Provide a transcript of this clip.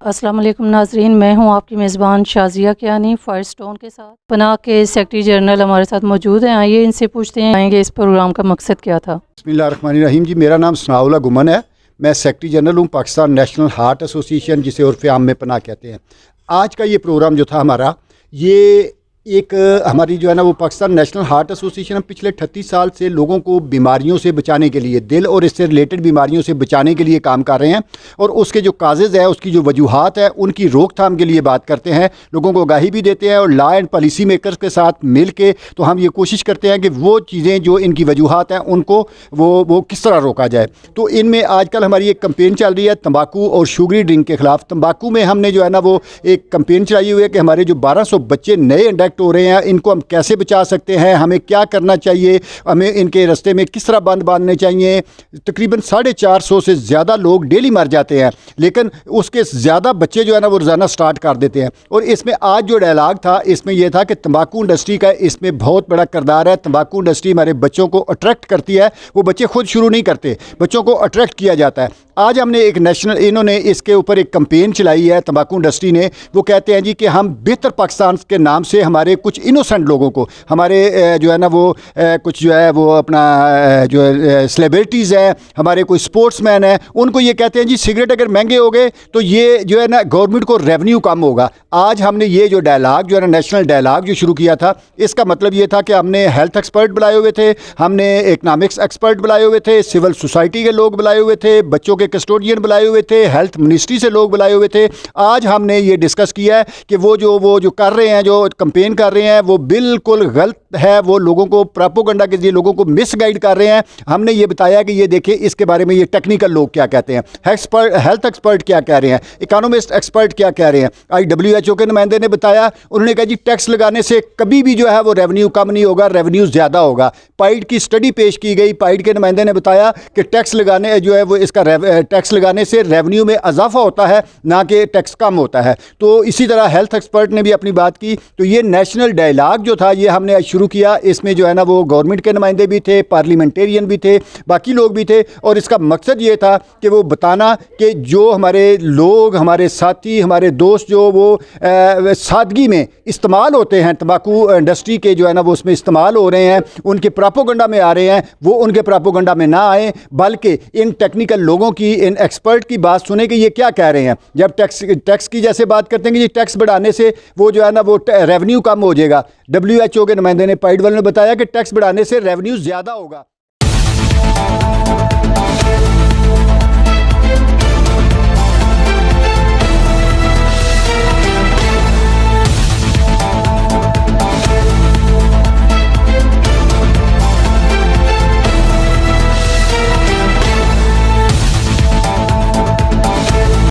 अस्सलाम वालेकुम नाजरीन, मैं हूं आपकी मेज़बान शाज़िया ख्यानी फायरस्टोन के साथ। पनाह के सेक्रेटरी जनरल हमारे साथ मौजूद हैं। आइए इनसे पूछते हैं आएंगे इस प्रोग्राम का मकसद क्या था। बिस्मिल्लाहिर्रहमानिर्रहीम जी, मेरा नाम सनाउल्लाह गुमन है। मैं सेक्रेटरी जनरल हूँ पाकिस्तान नेशनल हार्ट एसोसिएशन, जिसे उर्फ़ आम में पनाह कहते हैं। आज का ये प्रोग्राम जो था हमारा, ये एक हमारी जो है ना वो पाकिस्तान नेशनल हार्ट एसोसिएशन, हम पिछले 38 साल से लोगों को बीमारियों से बचाने के लिए, दिल और इससे रिलेटेड बीमारियों से बचाने के लिए काम कर रहे हैं। और उसके जो काजेज़ है, उसकी जो वजूहात है, उनकी रोकथाम के लिए बात करते हैं, लोगों को आगाही भी देते हैं। और लॉ एंड पॉलिसी मेकर्स के साथ मिल के तो हम ये कोशिश करते हैं कि वो चीज़ें जो इनकी वजूहात हैं उनको वो किस तरह रोका जाए। तो इनमें आजकल हमारी एक कंपेन चल रही है तंबाकू और शुगरी ड्रिंक के ख़िलाफ़। तंबाकू में हमने जो है ना वो एक कंपेन चलाई हुई है कि हमारे जो 1200 बच्चे नए इंडेक्ट हो रहे हैं, इनको हम कैसे बचा सकते हैं, हमें क्या करना चाहिए, हमें इनके रास्ते में किस तरह बंद बांधने चाहिए। तकरीबन 450 से ज़्यादा लोग डेली मर जाते हैं, लेकिन उसके ज़्यादा बच्चे जो है ना वो रोज़ाना स्टार्ट कर देते हैं। और इसमें आज जो डायलॉग था, इसमें यह था कि तंबाकू इंडस्ट्री का इसमें बहुत बड़ा किरदार है। तंबाकू इंडस्ट्री हमारे बच्चों को अट्रैक्ट करती है, वो बच्चे खुद शुरू नहीं करते, बच्चों को अट्रैक्ट किया जाता है। आज हमने एक नेशनल, इन्होंने इसके ऊपर एक कंपेन चलाई है तंबाकू इंडस्ट्री ने। वो कहते हैं जी कि हम बेहतर पाकिस्तान के नाम से हमारे कुछ इनोसेंट लोगों को, हमारे जो है ना वो कुछ जो है वो अपना जो सेलिब्रिटीज़ है, हमारे कोई स्पोर्ट्समैन है, उनको ये कहते हैं जी सिगरेट अगर महंगे हो गए तो ये जो है ना गवर्नमेंट को रेवेन्यू कम होगा। आज हमने ये जो डायलॉग जो है ना नेशनल डायलॉग जो शुरू किया था, इसका मतलब ये था कि हमने हेल्थ एक्सपर्ट बुलाए हुए थे, हमने इकनॉमिक्स एक्सपर्ट बुलाए हुए थे, सिविल सोसाइटी के लोग बुलाए हुए थे, बच्चों के कस्टोडियन बुलाए हुए थे, हेल्थ मिनिस्ट्री से लोग बुलाए हुए थे। आज हमने ये डिस्कस किया है कि वो जो कर रहे हैं, जो कंपेन कर रहे हैं, वो बिल्कुल गलत है। वो लोगों को प्रोपेगेंडा के लिए लोगों को मिसगाइड कर रहे हैं। हमने ये बताया कि ये देखिए इसके बारे में ये टेक्निकल लोग क्या कहते हैं, हेल्थ एक्सपर्ट क्या कह रहे हैं, इकोनॉमिस्ट एक्सपर्ट क्या कह रहे हैं। आज WHO के नुमाइंदे ने बताया, उन्होंने कहा जी टैक्स लगाने से कभी भी जो है वो रेवेन्यू कम नहीं होगा, रेवेन्यू ज़्यादा होगा। पाइड की स्टडी पेश की गई, पाइड के नुमाइंदे ने बताया कि टैक्स लगाने जो है वो इसका टैक्स लगाने से रेवेन्यू में इजाफा होता है, ना कि टैक्स कम होता है। तो इसी तरह हेल्थ एक्सपर्ट ने भी अपनी बात की। तो ये नेशनल डायलॉग जो था ये हमने आज शुरू किया। इसमें जो है ना वो गवर्नमेंट के नुमाइंदे भी थे, पार्लियामेंटेरियन भी थे, बाकी लोग भी थे। और इसका मकसद ये था कि वो बताना कि जो हमारे लोग, हमारे साथी, हमारे दोस्त जो वो सादगी में इस्तेमाल होते हैं, तंबाकू इंडस्ट्री के जो है ना वो उसमें इस्तेमाल हो रहे हैं, उनके प्रोपेगेंडा में आ रहे हैं, वो उनके प्रोपेगेंडा में ना आए, बल्कि इन टेक्निकल लोगों की, इन एक्सपर्ट की बात सुने कि ये क्या कह रहे हैं। जब टैक्स की जैसे बात करते हैं कि ये टैक्स बढ़ाने से वो जो है ना वो रेवेन्यू कम हो जाएगा, WHO के नुमाइंदे ने, पाइड वालों ने बताया कि टैक्स बढ़ाने से रेवेन्यू ज़्यादा होगा।